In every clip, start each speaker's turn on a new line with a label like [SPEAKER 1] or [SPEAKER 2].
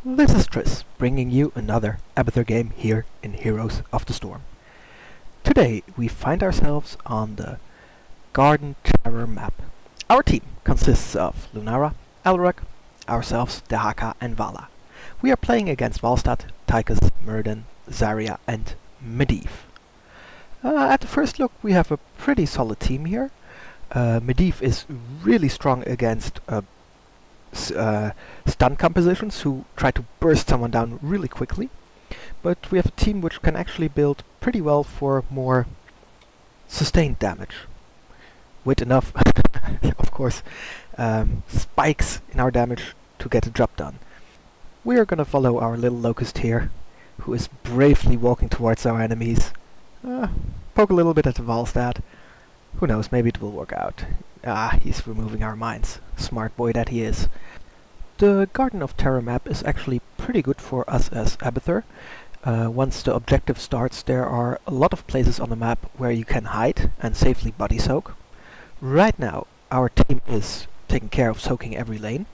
[SPEAKER 1] This is Trisss, bringing you another Abathur game here in Heroes of the Storm. Today we find ourselves on the Garden Terror map. Our team consists of Lunara, Elrek, ourselves, Dehaka and Vala. We are playing against Valstad, Tychus, Myrddin, Zarya and Medivh. At the first look we have a pretty solid team here. Medivh is really strong against stun compositions who try to burst someone down really quickly, but we have a team which can actually build pretty well for more sustained damage, with enough, of course, spikes in our damage to get the job done. We are gonna follow our little locust here, who is bravely walking towards our enemies. Poke a little bit at the Valstad. Who knows, maybe it will work out. He's removing our mines. Smart boy that he is. The Garden of Terror map is actually pretty good for us as Abathur. Once the objective starts, there are a lot of places on the map where you can hide and safely body soak. Right now, our team is taking care of soaking every lane.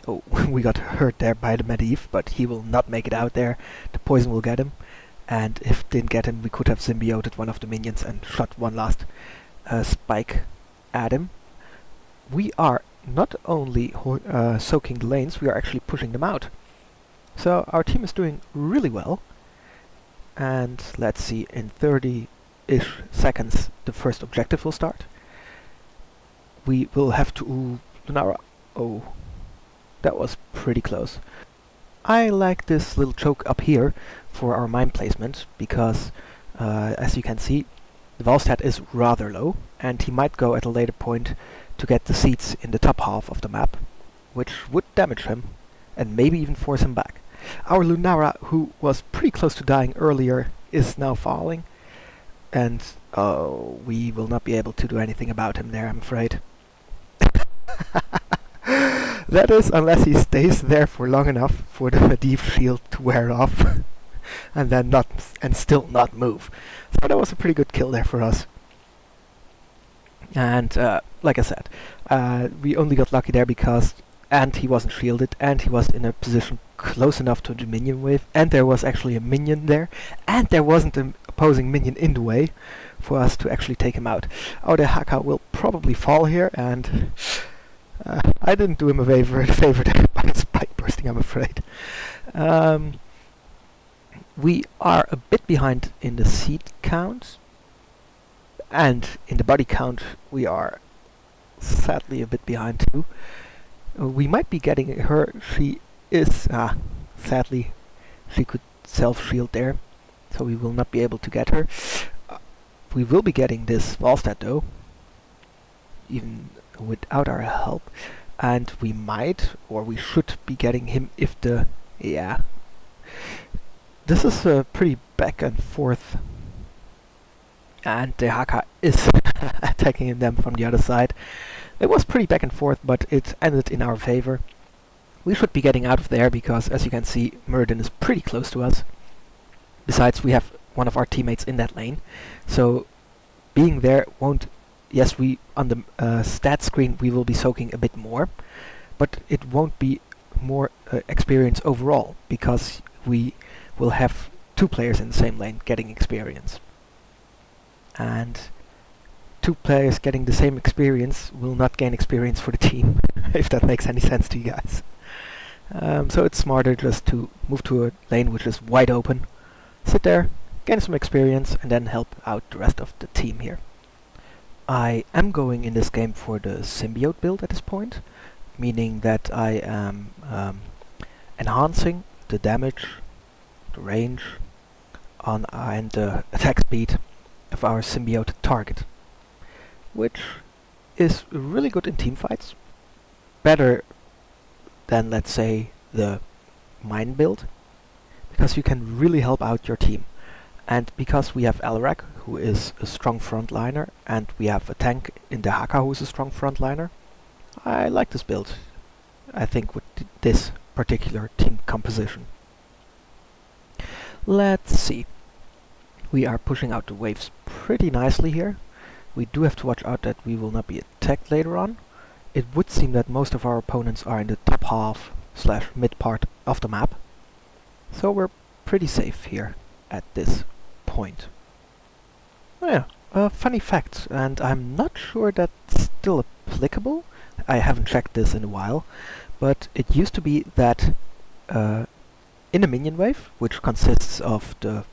[SPEAKER 1] Oh, we got hurt there by the Medivh, but he will not make it out there. The poison will get him. And if it didn't get him, we could have symbioted one of the minions and shot one last spike at him. We are not only soaking the lanes, we are actually pushing them out. So our team is doing really well. And let's see, in 30-ish seconds the first objective will start. We will have to... Lunara. Oh, that was pretty close. I like this little choke up here for our mine placement, because as you can see, the Valstad is rather low, and he might go at a later point to get the seeds in the top half of the map, which would damage him, and maybe even force him back. Our Lunara, who was pretty close to dying earlier, is now falling, and we will not be able to do anything about him there, I'm afraid. That is, unless he stays there for long enough for the Medivh shield to wear off, and then still not move. So that was a pretty good kill there for us. And like I said, we only got lucky there because he wasn't shielded, and he was in a position close enough to the minion wave, and there was actually a minion there, and there wasn't an opposing minion in the way for us to actually take him out. Oh, the Haka will probably fall here, and I didn't do him a favor there by spike bursting, I'm afraid. We are a bit behind in the seed count, and in the body count we are sadly a bit behind too. We might be getting her. She is sadly she could self-shield there, so we will not be able to get her. We will be getting this Valstad though, even without our help, and we might, or we should be getting him if the... yeah. This is a pretty back and forth, and the Haka is attacking them from the other side. It was pretty back and forth, but it ended in our favor. We should be getting out of there because, as you can see, Myrddin is pretty close to us. Besides, we have one of our teammates in that lane, so being there won't... Yes, we on the stat screen we will be soaking a bit more, but it won't be more experience overall, because we will have two players in the same lane getting experience. And two players getting the same experience will not gain experience for the team, if that makes any sense to you guys. So it's smarter just to move to a lane which is wide open, sit there, gain some experience, and then help out the rest of the team here. I am going in this game for the symbiote build at this point, meaning that I am enhancing the damage, the range, and the attack speed of our symbiote target, which is really good in team fights, better than, let's say, the mine build, because you can really help out your team. And because we have Elrek, who is a strong frontliner, and we have a tank in the Haka who is a strong frontliner, I like this build, I think, with this particular team composition. Let's see. We are pushing out the waves pretty nicely here. We do have to watch out that we will not be attacked later on. It would seem that most of our opponents are in the top half / mid part of the map, So we're pretty safe here at this point. Oh yeah, a funny fact, and I'm not sure that's still applicable. I haven't checked this in a while, but it used to be that in a minion wave, which consists of the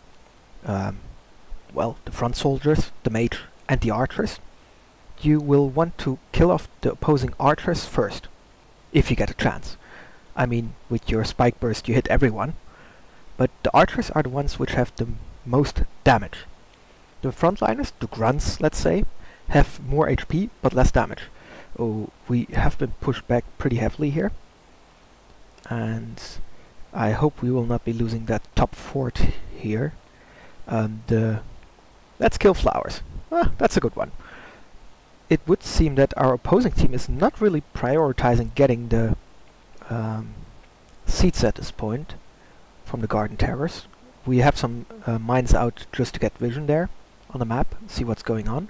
[SPEAKER 1] the front soldiers, the mage, and the archers, you will want to kill off the opposing archers first, if you get a chance. I mean, with your spike burst you hit everyone, but the archers are the ones which have the most damage. The frontliners, the grunts, let's say, have more HP but less damage. Oh, we have been pushed back pretty heavily here, and I hope we will not be losing that top fort here. Let's kill flowers. That's a good one. It would seem that our opposing team is not really prioritizing getting the seeds at this point from the garden terrors. We have some mines out just to get vision there on the map, see what's going on.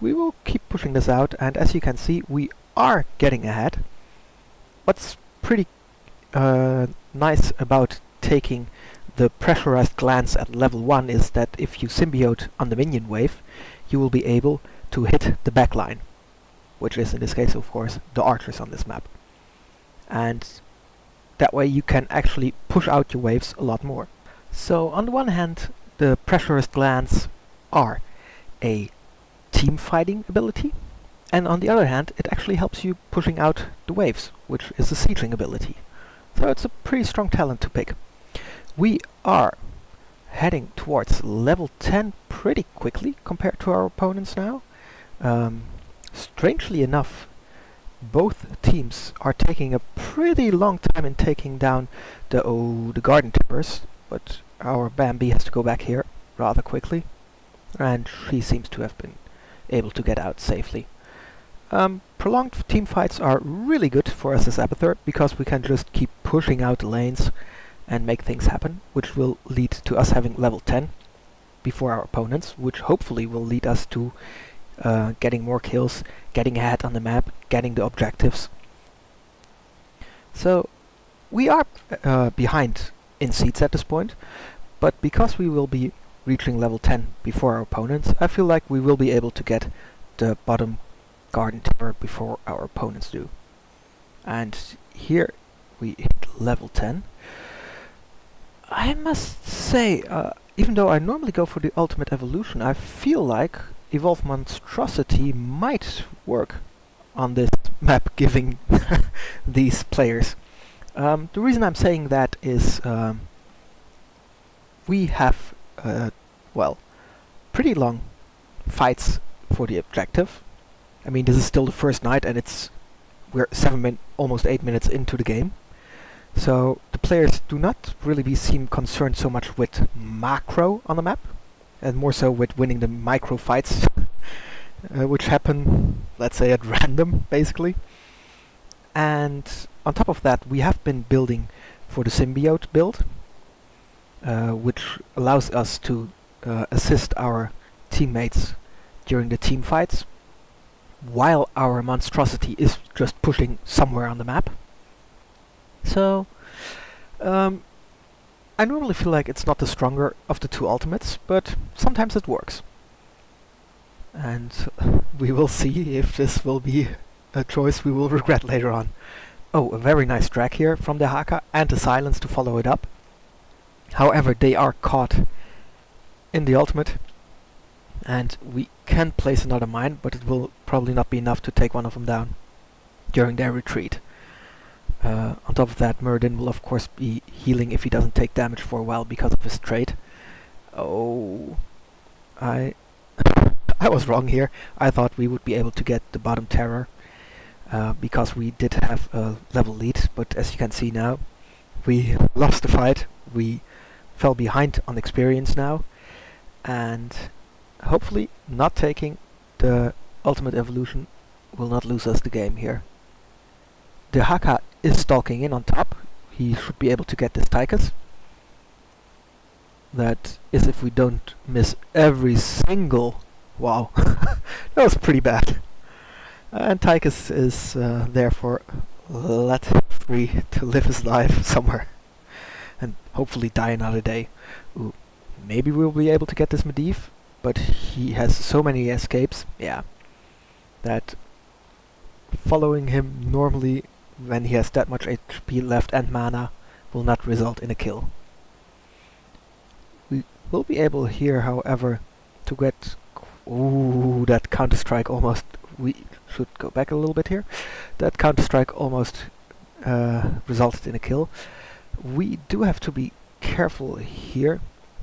[SPEAKER 1] We will keep pushing this out, and as you can see, we are getting ahead. What's pretty nice about taking the pressurized glance at level 1 is that if you symbiote on the minion wave, you will be able to hit the backline, which is in this case of course the archers on this map. And that way you can actually push out your waves a lot more. So on the one hand, the pressurized glance are a team fighting ability, and on the other hand it actually helps you pushing out the waves, which is a sieging ability. So it's a pretty strong talent to pick. We are heading towards level 10 pretty quickly compared to our opponents now. Strangely enough, both teams are taking a pretty long time in taking down the garden terrors, but our Bambi has to go back here rather quickly, and she seems to have been able to get out safely. Prolonged team fights are really good for us as Abathur, because we can just keep pushing out the lanes and make things happen, which will lead to us having level 10 before our opponents, which hopefully will lead us to getting more kills, getting ahead on the map, getting the objectives. So we are behind in seeds at this point, but because we will be reaching level 10 before our opponents, I feel like we will be able to get the bottom garden terror before our opponents do. And here we hit level 10. I must say, even though I normally go for the ultimate evolution, I feel like Evolve Monstrosity might work on this map, giving these players. The reason I'm saying that is we have pretty long fights for the objective. I mean, this is still the first night, and we're almost 8 minutes into the game. So the players do not really seem concerned so much with macro on the map, and more so with winning the micro fights, which happen, let's say, at random, basically. And on top of that, we have been building for the symbiote build, which allows us to assist our teammates during the team fights, while our monstrosity is just pushing somewhere on the map. So, I normally feel like it's not the stronger of the two ultimates, but sometimes it works. And we will see if this will be a choice we will regret later on. Oh, a very nice drag here from the Haka, and the silence to follow it up. However, they are caught in the ultimate, and we can place another mine, but it will probably not be enough to take one of them down during their retreat. On top of that, Muradin will of course be healing if he doesn't take damage for a while because of his trait. Oh, I was wrong here. I thought we would be able to get the bottom terror because we did have a level lead, but as you can see now, we lost the fight. We fell behind on experience now, and hopefully not taking the ultimate evolution will not lose us the game here. The Haka is stalking in on top. He should be able to get this Tychus. That is if we don't miss every single... Wow, that was pretty bad. And Tychus is therefore let free to live his life somewhere. and hopefully die another day. Ooh, maybe we'll be able to get this Medivh, but he has so many escapes, yeah, that following him normally when he has that much HP left and mana will not result in a kill. We will be able here, however, to get... Ooh, that counter-strike almost... We should go back a little bit here. That counter-strike almost resulted in a kill. We do have to be careful here.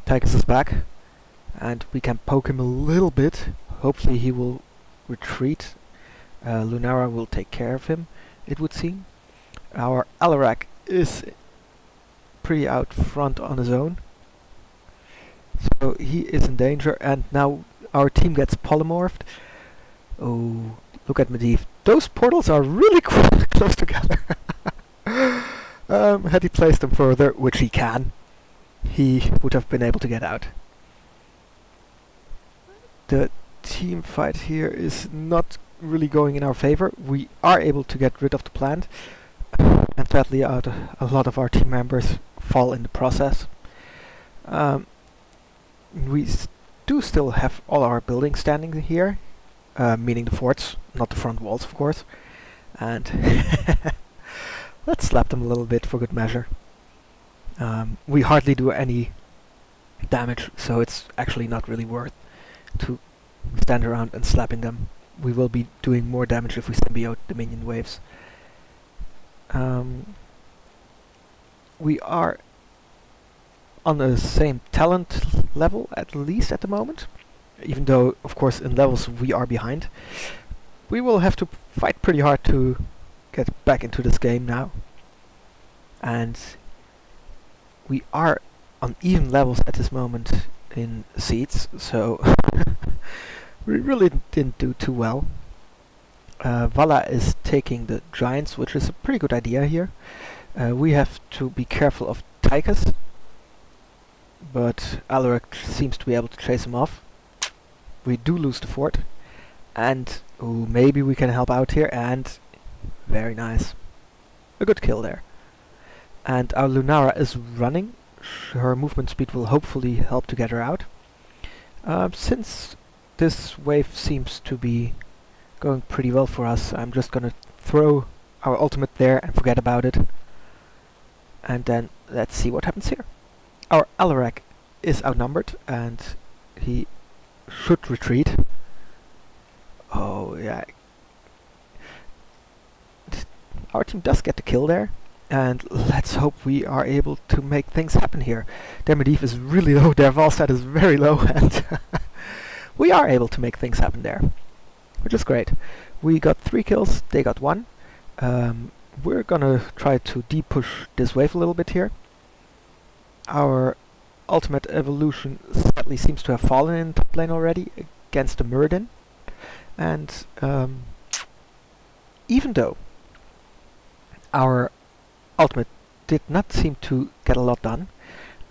[SPEAKER 1] Tychus is back, and we can poke him a little bit. Hopefully he will retreat. Lunara will take care of him, it would seem. Our Alarak is pretty out front on his own, so he is in danger, and now our team gets polymorphed. Oh, look at Medivh. Those portals are really close together. Had he placed them further, which he can, he would have been able to get out. The team fight here is not really going in our favor. We are able to get rid of the plant, and sadly a lot of our team members fall in the process. We do still have all our buildings standing here, meaning the forts, not the front walls of course, and let's slap them a little bit for good measure. We hardly do any damage, so it's actually not really worth to stand around and slapping them. We will be doing more damage if we symbiote the minion waves. We are on the same talent level, at least at the moment, even though of course in levels we are behind. We will have to fight pretty hard to get back into this game now, and we are on even levels at this moment in seeds, so we really didn't do too well. Vala is taking the giants, which is a pretty good idea here. We have to be careful of Tychus, but Alarak seems to be able to chase him off. We do lose the fort, and maybe we can help out here, and very nice. A good kill there. And our Lunara is running. Her movement speed will hopefully help to get her out. Since this wave seems to be going pretty well for us, I'm just gonna throw our ultimate there and forget about it. And then let's see what happens here. Our Alarak is outnumbered and he should retreat. Oh yeah. Our team does get the kill there, and let's hope we are able to make things happen here. Their Medivh is really low, their Valstat is very low, and we are able to make things happen there, which is great. We got 3 kills, they got 1. We're gonna try to de-push this wave a little bit here. Our ultimate evolution sadly seems to have fallen in top lane already against the Muradin, and even though our ultimate did not seem to get a lot done,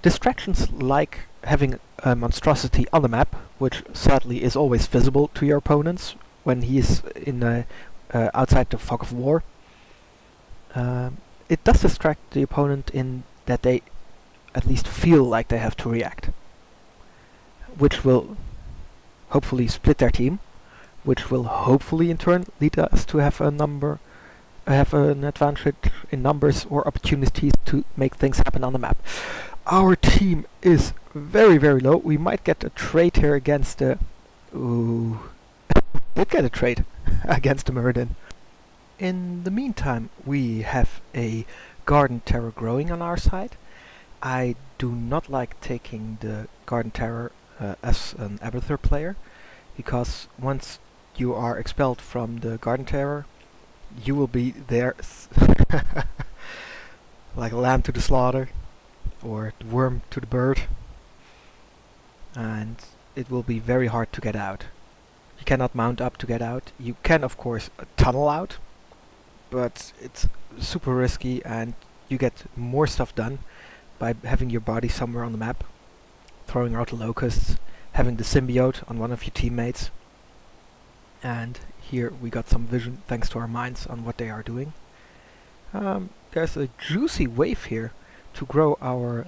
[SPEAKER 1] distractions like having a monstrosity on the map, which sadly is always visible to your opponents when he is in outside the fog of war, it does distract the opponent in that they at least feel like they have to react, which will hopefully split their team, which will hopefully in turn lead us to have an advantage in numbers or opportunities to make things happen on the map. Our team is very, very low. We might get a trade here against the... Ooh. Did get a trade against the Muradin. In the meantime, we have a Garden Terror growing on our side. I do not like taking the Garden Terror as an Abathur player, because once you are expelled from the Garden Terror, you will be there like a lamb to the slaughter, or the worm to the bird, and it will be very hard to get out. You cannot mount up to get out. You can of course tunnel out, but it's super risky and you get more stuff done by having your body somewhere on the map, throwing out the locusts, having the symbiote on one of your teammates, and here we got some vision thanks to our minds on what they are doing. There's a juicy wave here to grow our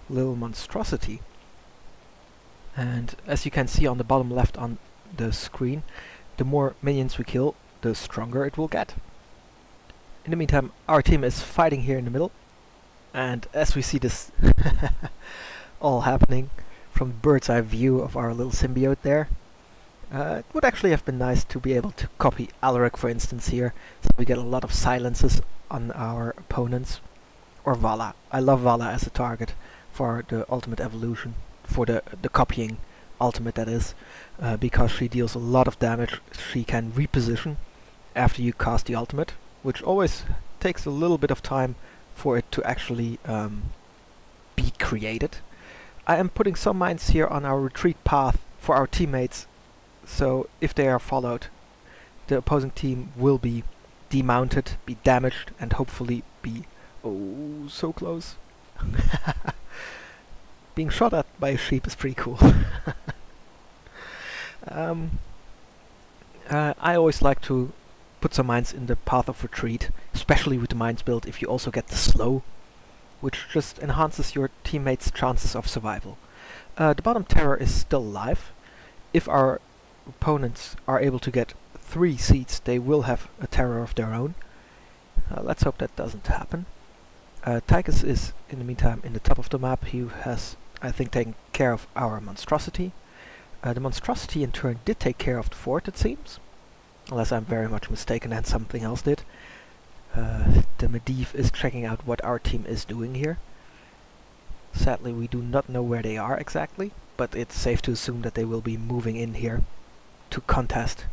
[SPEAKER 1] little monstrosity. And as you can see on the bottom left on the screen, the more minions we kill, the stronger it will get. In the meantime, our team is fighting here in the middle, and as we see this all happening from the bird's eye view of our little symbiote there, it would actually have been nice to be able to copy Alaric, for instance, here, so we get a lot of silences on our opponents. Or Vala. I love Vala as a target for the ultimate evolution, for the copying ultimate, that is, because she deals a lot of damage. She can reposition after you cast the ultimate, which always takes a little bit of time for it to actually be created. I am putting some mines here on our retreat path for our teammates, so if they are followed, the opposing team will be demounted, be damaged, and hopefully be... oh, so close. Being shot at by a sheep is pretty cool. I always like to put some mines in the path of retreat, especially with the mines build if you also get the slow, which just enhances your teammates' chances of survival. The bottom terror is still alive. If our opponents are able to get 3 seeds, they will have a terror of their own. Let's hope that doesn't happen. Trisss is, in the meantime, in the top of the map. He has, I think, taken care of our monstrosity. The monstrosity, in turn, did take care of the fort, it seems. Unless I'm very much mistaken and something else did. The Medivh is checking out what our team is doing here. Sadly, we do not know where they are exactly, but it's safe to assume that they will be moving in here to contest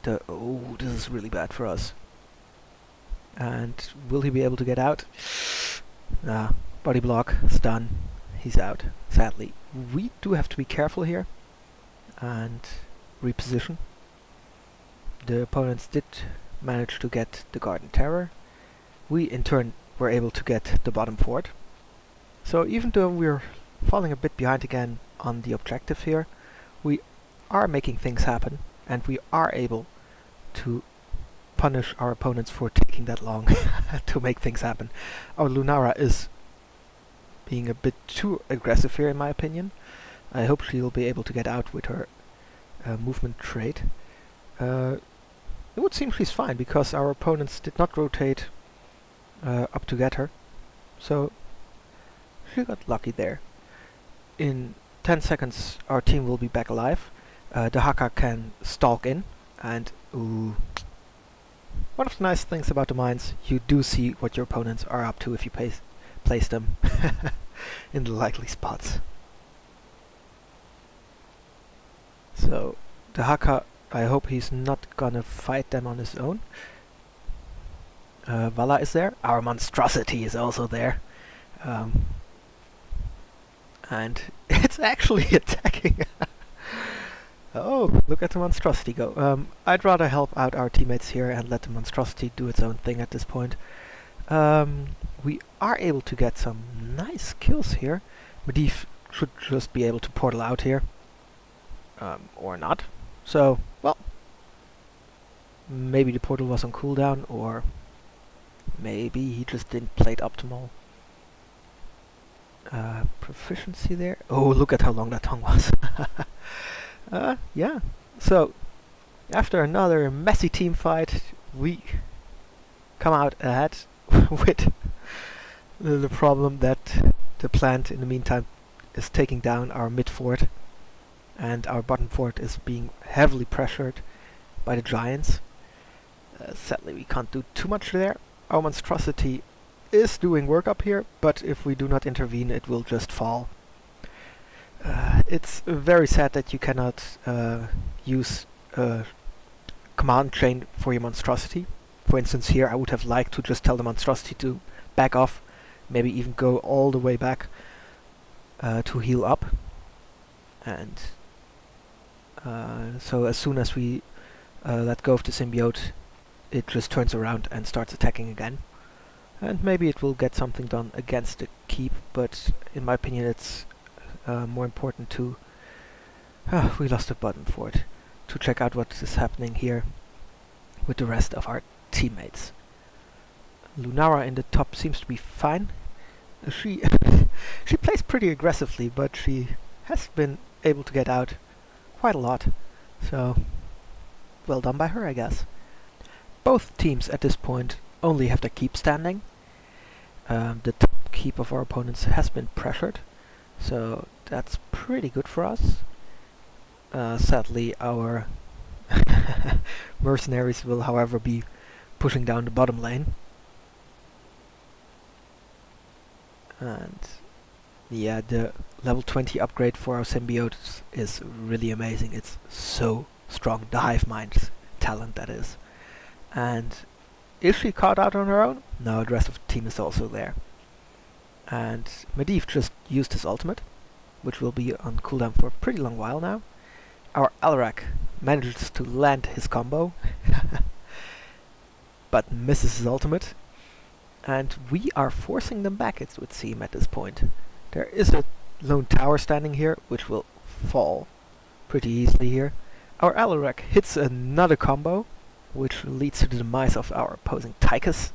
[SPEAKER 1] the... oh, this is really bad for us. And will he be able to get out? Body block, stun, he's out, sadly. We do have to be careful here and reposition. The opponents did manage to get the Garden Terror. We in turn were able to get the bottom fort. So even though we're falling a bit behind again on the objective here, we are making things happen, and we are able to punish our opponents for taking that long to make things happen. Our Lunara is being a bit too aggressive here, in my opinion. I hope she'll be able to get out with her movement trait. It would seem she's fine, because our opponents did not rotate up to get her. So she got lucky there. In 10 seconds our team will be back alive. The Haka can stalk in, and ooh. One of the nice things about the mines, you do see what your opponents are up to if you place them in the likely spots. So the Haka, I hope he's not gonna fight them on his own. Vala is there. Our monstrosity is also there. And it's actually attacking. Oh, look at the monstrosity go. I'd rather help out our teammates here and let the monstrosity do its own thing at this point. We are able to get some nice kills here. Medivh should just be able to portal out here. Or not. So, well, maybe the portal was on cooldown, or maybe he just didn't play it optimal. Proficiency there. Oh, look at how long that tongue was. Yeah. So, after another messy team fight, we come out ahead with the problem that the plant, in the meantime, is taking down our mid fort, and our bottom fort is being heavily pressured by the giants. Sadly, we can't do too much there. Our monstrosity is doing work up here, but if we do not intervene, it will just fall. It's very sad that you cannot use a command chain for your monstrosity. For instance, here I would have liked to just tell the monstrosity to back off, maybe even go all the way back to heal up. And so as soon as we let go of the symbiote, it just turns around and starts attacking again. And maybe it will get something done against the keep, but in my opinion it's more important to... we lost the bottom fort. To check out what is happening here with the rest of our teammates. Lunara in the top seems to be fine. She she plays pretty aggressively, but she has been able to get out quite a lot. So, well done by her, I guess. Both teams at this point only have their keep standing. The top keep of our opponents has been pressured, so that's pretty good for us. Sadly, our mercenaries will, however, be pushing down the bottom lane. And yeah, the level 20 upgrade for our symbiotes is really amazing. It's so strong. The hive mind talent, that is. And is she caught out on her own? No, the rest of the team is also there. And Medivh just used his ultimate, which will be on cooldown for a pretty long while now. Our Alarak manages to land his combo, but misses his ultimate. And we are forcing them back, it would seem, at this point. There is a lone tower standing here, which will fall pretty easily here. Our Alarak hits another combo, which leads to the demise of our opposing Tychus.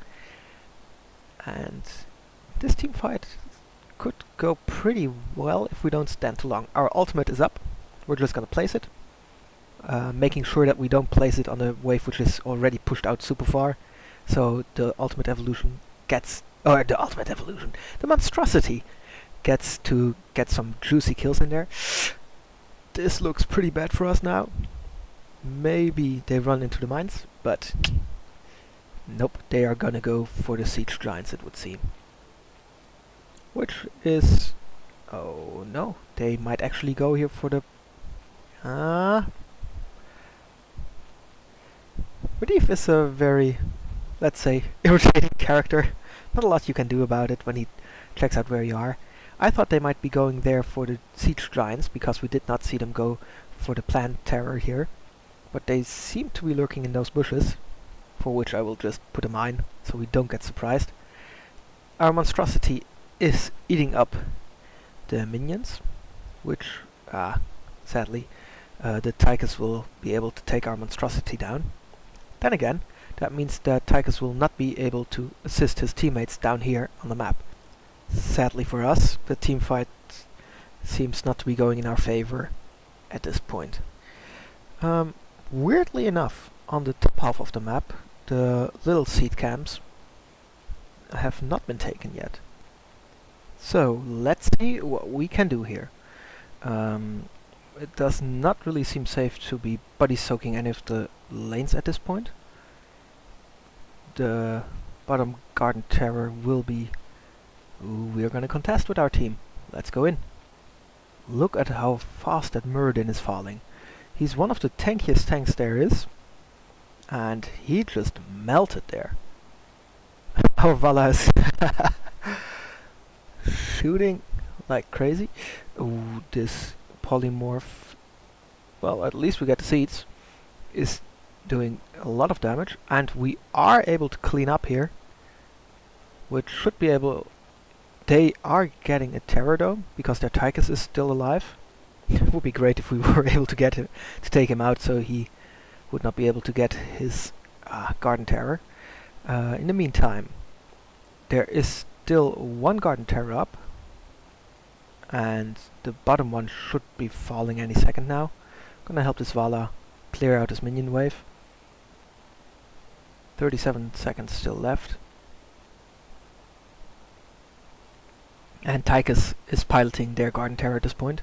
[SPEAKER 1] And this team fight could go pretty well if we don't stand too long. Our ultimate is up. We're just gonna place it. Making sure that we don't place it on a wave which is already pushed out super far. So the ultimate evolution gets... the monstrosity gets to get some juicy kills in there. This looks pretty bad for us now. Maybe they run into the mines, but nope, they are gonna go for the siege giants, it would seem. Which is... oh no, they might actually go here for the... Medivh is a very, let's say, irritating character. Not a lot you can do about it when he checks out where you are. I thought they might be going there for the siege giants, because we did not see them go for the plant terror here. But they seem to be lurking in those bushes, for which I will just put a mine, so we don't get surprised. Our monstrosity is eating up the minions, which, sadly, the Tychus will be able to take our monstrosity down. Then again, that means that Tychus will not be able to assist his teammates down here on the map. Sadly for us, the team fight seems not to be going in our favor at this point. Weirdly enough, on the top half of the map, the little seed camps have not been taken yet. So, let's see what we can do here. It does not really seem safe to be body soaking any of the lanes at this point. The bottom garden terror will be... ooh, we are gonna contest with our team. Let's go in. Look at how fast that Muradin is falling. He's one of the tankiest tanks there is, and he just melted there. Our Vala is shooting like crazy. Ooh, this polymorph, well, at least we get the seeds, is doing a lot of damage, and we are able to clean up here, which should be able... they are getting a terror dome, because their Tychus is still alive. It would be great if we were able to get him, to take him out, so he would not be able to get his garden terror. In the meantime, there is still one garden terror up, and the bottom one should be falling any second now. Gonna help this Vala clear out his minion wave. 37 seconds still left. And Tychus is piloting their garden terror at this point.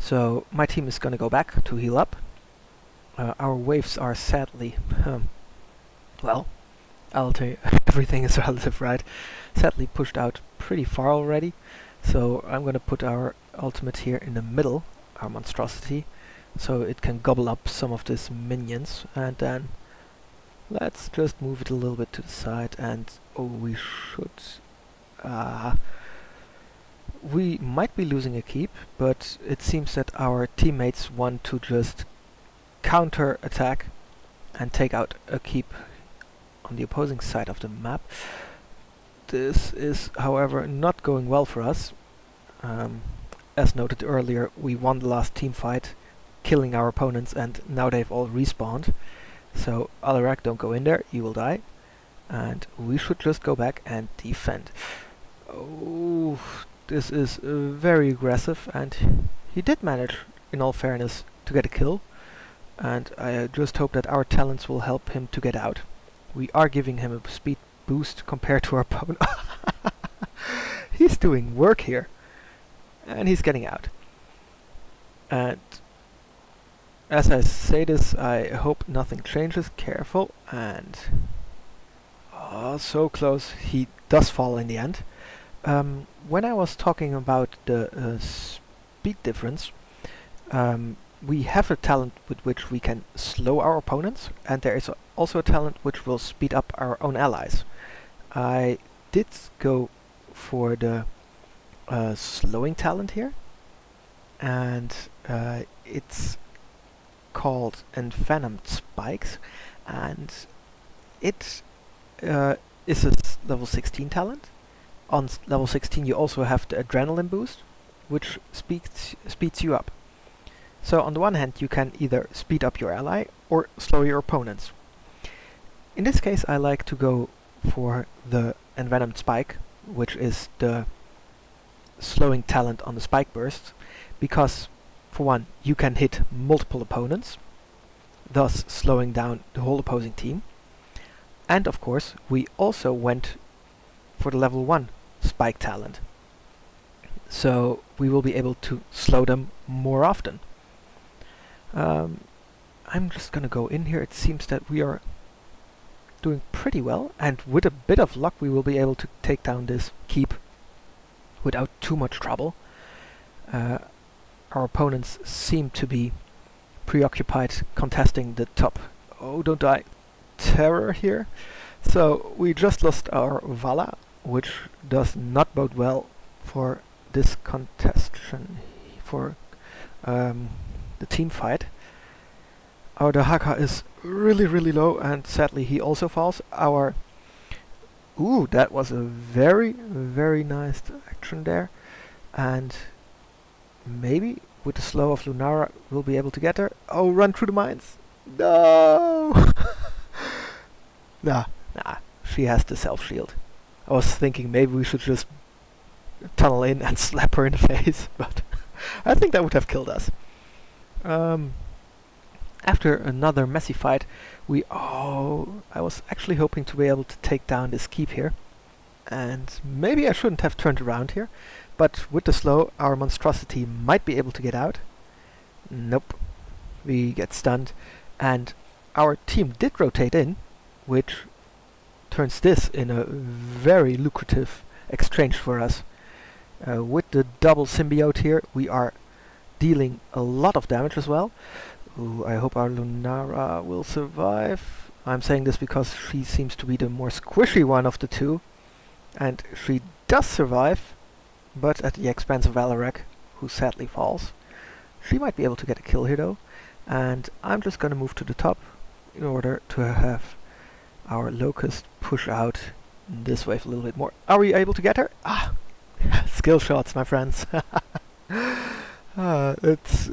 [SPEAKER 1] So my team is gonna go back to heal up. Our waves are sadly, well, I'll tell you, everything is relative, right? Sadly pushed out pretty far already. So I'm gonna put our ultimate here in the middle, our monstrosity, so it can gobble up some of these minions, and then let's just move it a little bit to the side, and oh, we should... we might be losing a keep, but it seems that our teammates want to just counter-attack and take out a keep on the opposing side of the map. This is, however, not going well for us. As noted earlier, we won the last team fight, killing our opponents, and now they've all respawned. So, Alarak, don't go in there, you will die. And we should just go back and defend. Oh, this is very aggressive, and he did manage, in all fairness, to get a kill. And I just hope that our talents will help him to get out. We are giving him a speed boost compared to our opponent. He's doing work here. And he's getting out. And as I say this, I hope nothing changes. Careful. And... oh, so close. He does fall in the end. When I was talking about the speed difference, we have a talent with which we can slow our opponents, and there is also a talent which will speed up our own allies. I did go for the slowing talent here, and it's called Envenomed Spikes, and it is a level 16 talent. On level 16 you also have the adrenaline boost, which speeds you up. So on the one hand you can either speed up your ally or slow your opponents. In this case I like to go for the Envenomed Spike, which is the slowing talent on the spike bursts, because for one you can hit multiple opponents, thus slowing down the whole opposing team. And of course we also went for the level 1 spike talent, so we will be able to slow them more often. I'm just gonna go in here. It seems that we are doing pretty well, and with a bit of luck we will be able to take down this keep without too much trouble. Our opponents seem to be preoccupied contesting the top. Oh, don't die. Terror here. So we just lost our Vala, which does not bode well for this contestation, for the team fight. Our Dahaka is really low, and sadly he also falls. Our... ooh, that was a very nice action there. And maybe with the slow of Lunara we'll be able to get her. Oh, run through the mines! No! Nah, she has the self-shield. I was thinking maybe we should just tunnel in and slap her in the face, but I think that would have killed us. After another messy fight, I was actually hoping to be able to take down this keep here. And maybe I shouldn't have turned around here, but with the slow, our monstrosity might be able to get out. Nope. We get stunned, and our team did rotate in, which turns this in a very lucrative exchange for us. With the double symbiote here, we are dealing a lot of damage as well. Ooh, I hope our Lunara will survive. I'm saying this because she seems to be the more squishy one of the two, and she does survive, but at the expense of Alarak, who sadly falls. She might be able to get a kill here though, and I'm just gonna move to the top in order to have our Locust push out this wave a little bit more. Are we able to get her? Ah! Skill shots, my friends. It's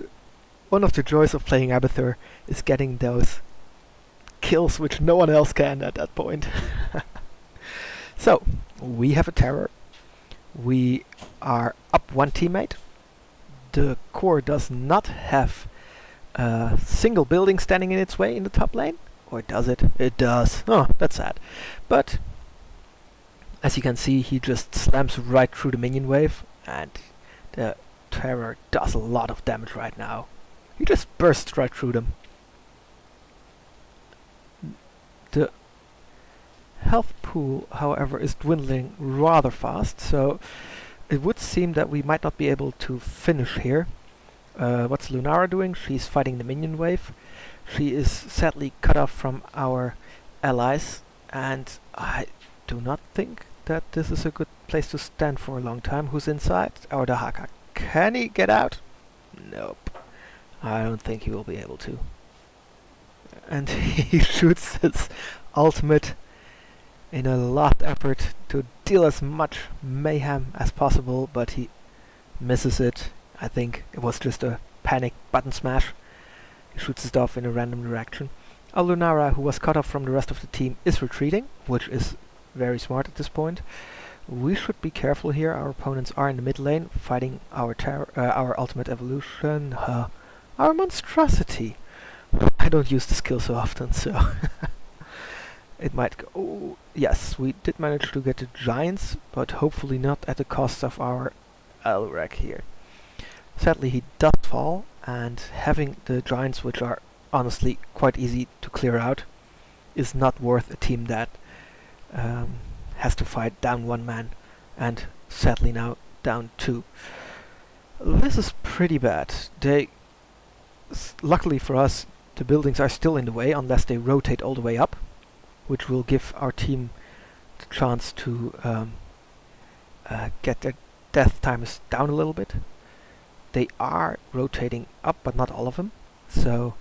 [SPEAKER 1] one of the joys of playing Abathur, is getting those kills which no one else can at that point. So, we have a terror. We are up one teammate. The core does not have a single building standing in its way in the top lane. Or does it? It does. Oh, that's sad. But, as you can see, he just slams right through the minion wave, and the terror does a lot of damage right now. He just bursts right through them. The health pool, however, is dwindling rather fast, so it would seem that we might not be able to finish here. What's Lunara doing? She's fighting the minion wave. She is sadly cut off from our allies, and I do not think that this is a good place to stand for a long time. Who's inside? Our Dahaka. Can he get out? Nope. I don't think he will be able to. And he shoots his ultimate in a last effort to deal as much mayhem as possible, but he misses it. I think it was just a panic button smash. He shoots it off in a random direction. Lunara, who was cut off from the rest of the team, is retreating, which is very smart at this point. We should be careful here. Our opponents are in the mid lane, fighting our ultimate evolution, our monstrosity. I don't use the skill so often, so it might go. Oh, yes, we did manage to get the giants, but hopefully not at the cost of our Elrek here. Sadly, he does fall, and having the giants, which are honestly quite easy to clear out, is not worth a team that has to fight down one man, and sadly now down two. This is pretty bad. Luckily for us, the buildings are still in the way unless they rotate all the way up, which will give our team the chance to get their death timers down a little bit. They are rotating up, but not all of them. So,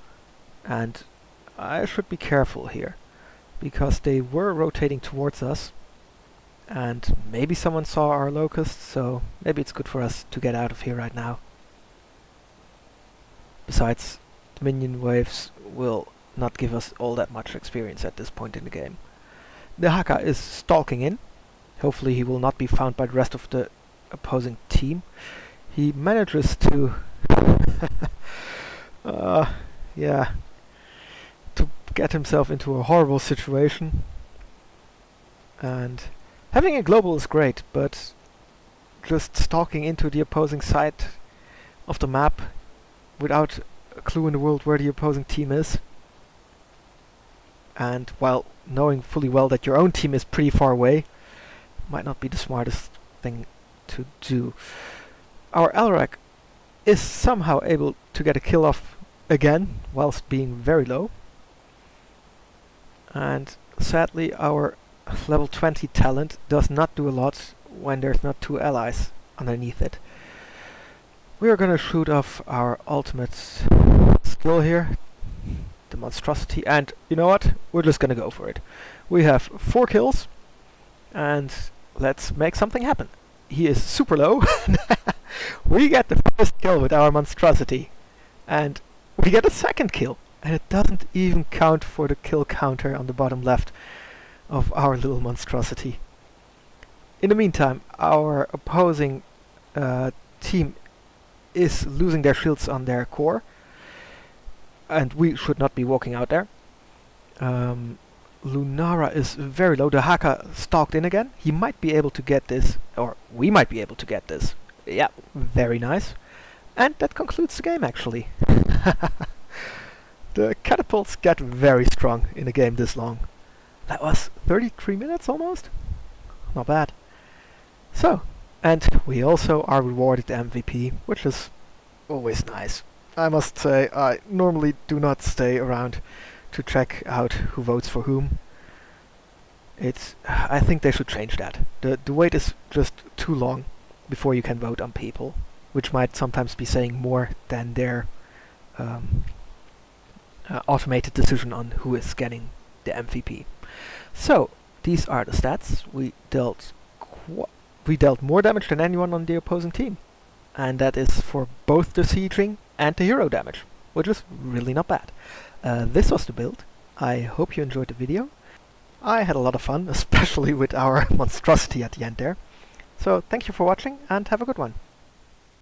[SPEAKER 1] and I should be careful here, because they were rotating towards us, and maybe someone saw our locusts, so maybe it's good for us to get out of here right now. Besides, the minion waves will not give us all that much experience at this point in the game. The Haka is stalking in. Hopefully he will not be found by the rest of the opposing team. He manages to yeah, to get himself into a horrible situation. And having a global is great, but just stalking into the opposing side of the map without a clue in the world where the opposing team is, and while knowing fully well that your own team is pretty far away, might not be the smartest thing to do. Our Elrek is somehow able to get a kill off again, whilst being very low. And sadly our level 20 talent does not do a lot when there's not two allies underneath it. We are gonna shoot off our ultimate skill here, the monstrosity, and you know what? We're just gonna go for it. We have 4 kills, and let's make something happen. He is super low. We get the first kill with our monstrosity, and we get a second kill, and it doesn't even count for the kill counter on the bottom left of our little monstrosity. In the meantime, our opposing team is losing their shields on their core, and we should not be walking out there. Lunara is very low. The Haka stalked in again. He might be able to get this, or we might be able to get this. Yeah, very nice. And that concludes the game, actually. The catapults get very strong in a game this long. That was 33 minutes almost? Not bad. So, and we also are rewarded the MVP, which is always nice. I must say, I normally do not stay around to check out who votes for whom. I think they should change that. The wait is just too long before you can vote on people, which might sometimes be saying more than their automated decision on who is getting the MVP. So, these are the stats. We dealt more damage than anyone on the opposing team, and that is for both the sieging and the hero damage, which is really not bad. This was the build. I hope you enjoyed the video. I had a lot of fun, especially with our monstrosity at the end there. So thank you for watching, and have a good one.